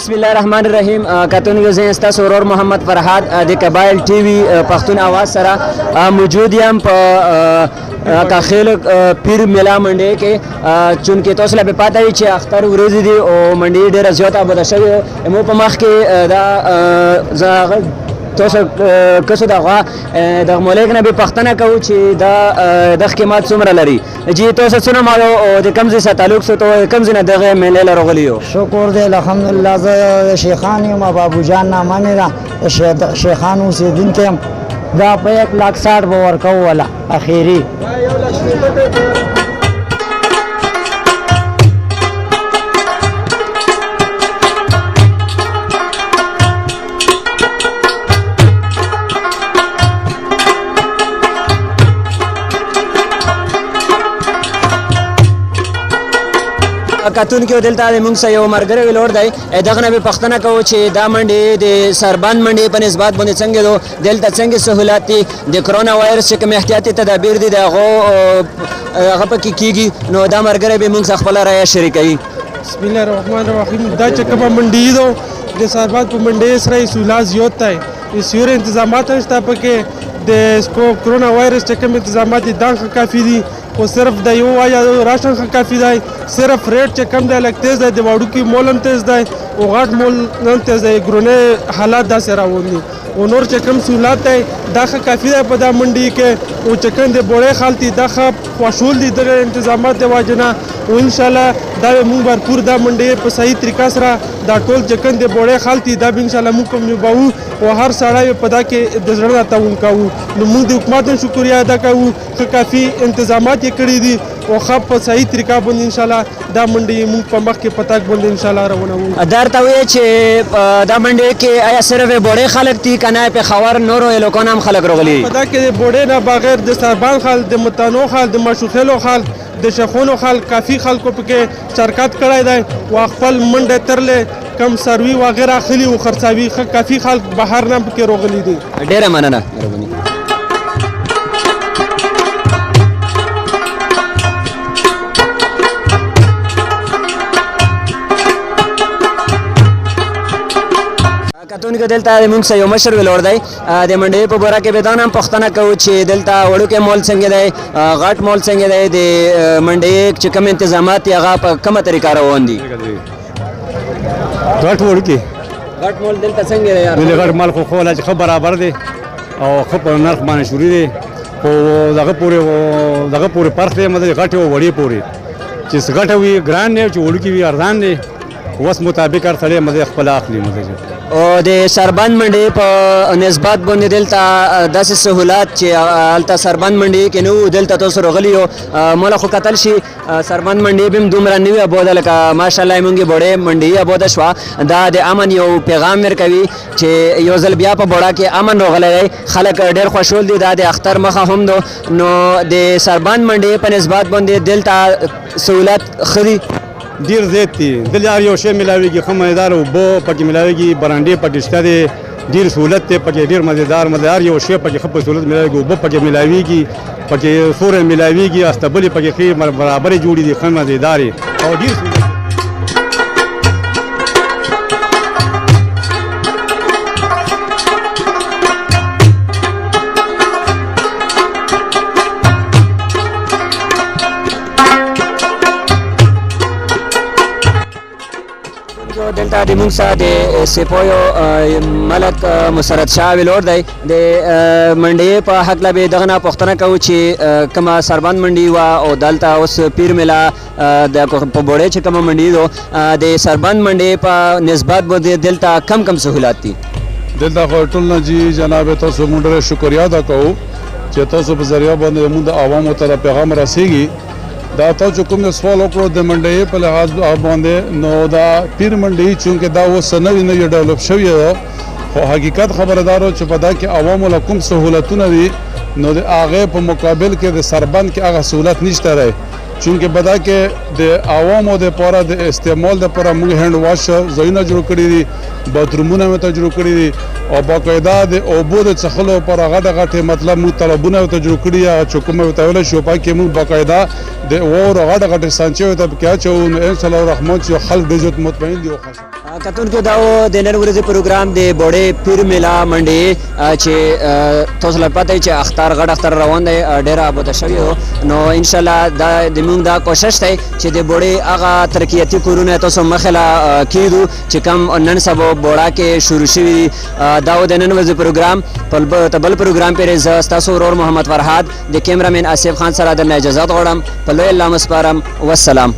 बिस्मिल्लाहिर्रहमानिर्रहीम कतुन गुज़े इस्ता सोरर मोहम्मद फरहाद द कबाइल टीवी पख्तून आवाज़ सरा मौजूद यम का खेल पीर मेला मंडे के चूंकि तोसला पे पता ही चे अख्तर उरोजी दी ओ मंडी डेरा ज़्यादा बदशवी मो पमाख के दा तोस कसो दगा द मोलेक ने भी पख्तना कहू चे दा दख के मात सुमरा लरी जी तो सुना मारो द कमजे से ताल्लुक से तो कमजे न दगे मेले लरगलियो शुक्र दे अल्हम्दुलिल्लाह ज शेखानी मा बाबू जान नामा मेरा शेखानू से दिन के दा पे 1,60,000 बावर को वाला आखिरी कतुन के दिलता मुंग से यो मरगरे विलोड़ दाई दगना भी पख्तना को छे दा मंडी दे सरबान मंडी पर इस बात बने संगे दो दिलता संगे सहूलती दे कोरोना वायरस के एहतियाती तदाबीर दी दागो गप की नो दा मरगरे भी मुंग से खपला राय शरीकई बिस्मिल्लाहिर्रहमानिर्रहीम दा चकबा मंडी दो दे सरबान पर मंडी सराई सुलाज योता है इस यूर इंतजामात है के दे इसको कोरोना वायरस के इंतजामात दांग काफी दी वो सिर्फ द यो आया राशन का काफ़ी दाई सिर्फ रेट चे कम दे लग तेज़ दे वाड़ू की मोलम तेज़ दाई वो घाट मोल न तेज़ दाई ग्रोने हालात दा सेरा वोनी वो नोर चे कम सुलात है दाखा काफ़ी दाई पदा मंडी के वो चकन दे बड़े खालती दाखा वाशूल दी दे इंतजामात दे वाजना वो इंशाल्लाह दावे मुंग भरपूर दा मंडी पर सही तरीका सरा दा टोल चकन दे बड़े खालती दा भी इंशाल्लाह मुंग कम निभाऊ वो हर साड़ा ये पता के दजड़ा था उनका वो मुंग दी हुकूमत ने शुक्रिया अदा करूँ काफ़ी इंतजामात ये करी दी वो खब पर सही तरीका बंद इंशाल्लाह दा मंडी मुंग पमक के पता बंद इंशाल्लाह रवाना हो दर तवे छे दा मंडी के आया सिर्फ बड़े खालक ती कनाए पे खबर नोरो ए लोको नाम खालक रोगली पता के बड़े ना बगैर द सरबान खाल द मतानो खाल द मशुखेलो खाल द शखोनो खाल काफ़ी खाल को पे शरकत कराए दाए वो खपल मंडे तरले कम सर्वी वगैरह खिली वो खर्चावी काफ़ी खाल बाहर ना के रोगली दी डेरा माना कतुन के दिलता मुंग से यो मशर विलोड़ दाई दे मंडे पे बोरा के बेदान हम पख्तना कहू छे दिलता वड़ू के मॉल संगे दाई घाट मॉल संगे दाई दे मंडे चिकम इंतजामात या गा कम तरीका रवंदी घाट वड़ू के घाट मॉल दिलता संगे दाई यार दिल घाट माल को खोला छ बराबर दे और खप नरख माने शुरू दे को दगा पूरे परख दे मतलब घाट वो बड़ी पूरी जिस घाट हुई ग्रांड ने वड़ू की भी अर्धान दे वस मुताबिक कर सले मजे खपला आखली मजे और दे सरबान मंडी पर नस्बत बंद दिलता 10 सहूलत चे अलता सरबान मंडी के नु दिलता तो रोगलियो मोला खो कतल शी सरबान मंडी बिम दुमरा निवे अबोदल का माशाल्लाह मुंगी बड़े मंडी अबोदशवा दा दे अमन यो पैगाम मेर कवि चे योजल बिया पर बड़ा के अमन रोगले खलक डेर खुशूल दी दा दे अख्तर मखा हम दो नो दे सरबान मंडी पर नस्बत बंद दिलता सहूलत खरी دیر زیتی دل یار یو شی ملاویږي خمایدار او بو پکې ملاویږي برانډي پټشته دي ډیر سہولت ته پکې ډیر مزیدار یو شی پکې خپ سہولت ملاویږي او بو پکې ملاویږي پکې سورې ملاویږي استبلې پکې خې برابر جوړي دي خمایدار او ډیر दिलता दे मुंग सा दे सेपोयो मलक मुसरत शाह विलोड़ दाई दे मंडी पर हकला बे दगना पख्तना कहू छे कमा सरबान मंडी वा ओ दलता उस पीर मेला द को बड़े छे कमा मंडी दो दे सरबान मंडी पर निस्बत बदे दिलता कम सहूलत थी दिलता खटुलना जी जनाब तो मुंडरे शुक्रिया अदा कहू जे तो जरिया बंद मुंद आवाम तरह पैगाम रसीगी دا تاسو کوم سوال وکړو د منډي په لحاظ باندې نو دا پیر منډي چونکه دا و سنوي نه ډیولپ شوی خو حقیقت خبردارو چې په دا کې عوامو له کوم سہولتونه دي نو د هغه په مقابل کې د سربند کې هغه سہولت نشته رہی چونکه بدا کې د عوامو د لپاره د استعمال لپاره موږ هند واش ځایونه جوړ کړي دي، باترومونه مې ته جوړ کړي دي او باقاعده د اوبو د څښلو لپاره غټه مطلب موږ طلبونه ته جوړ کړي یا چې کومه ته ویل شو پاکه موږ باقاعده د اور غټه سانچې ته کې اچو نو ان شاء الله الرحمن چې خلک د عزت مطمئن دي. کتون کې دا د نن ورځې پروګرام د بوډې پیر میلا منډي چې تاسو له پته چې اختر غټ اختر روان دی ډیر آباد شوی نو ان شاء الله دا د موږ دا کوشش دی چې د بوډې هغه ترقیاتي کورونه تاسو مخله کیدو چې کم نن سبا بوډا کې شروع شوی دا د نن ورځې پروګرام په بل پروګرام پر ز تاسو ورور محمد فرهاد د کیمرامین آصف خان سره د اجازه غواړم په لوی الله مسپارم والسلام.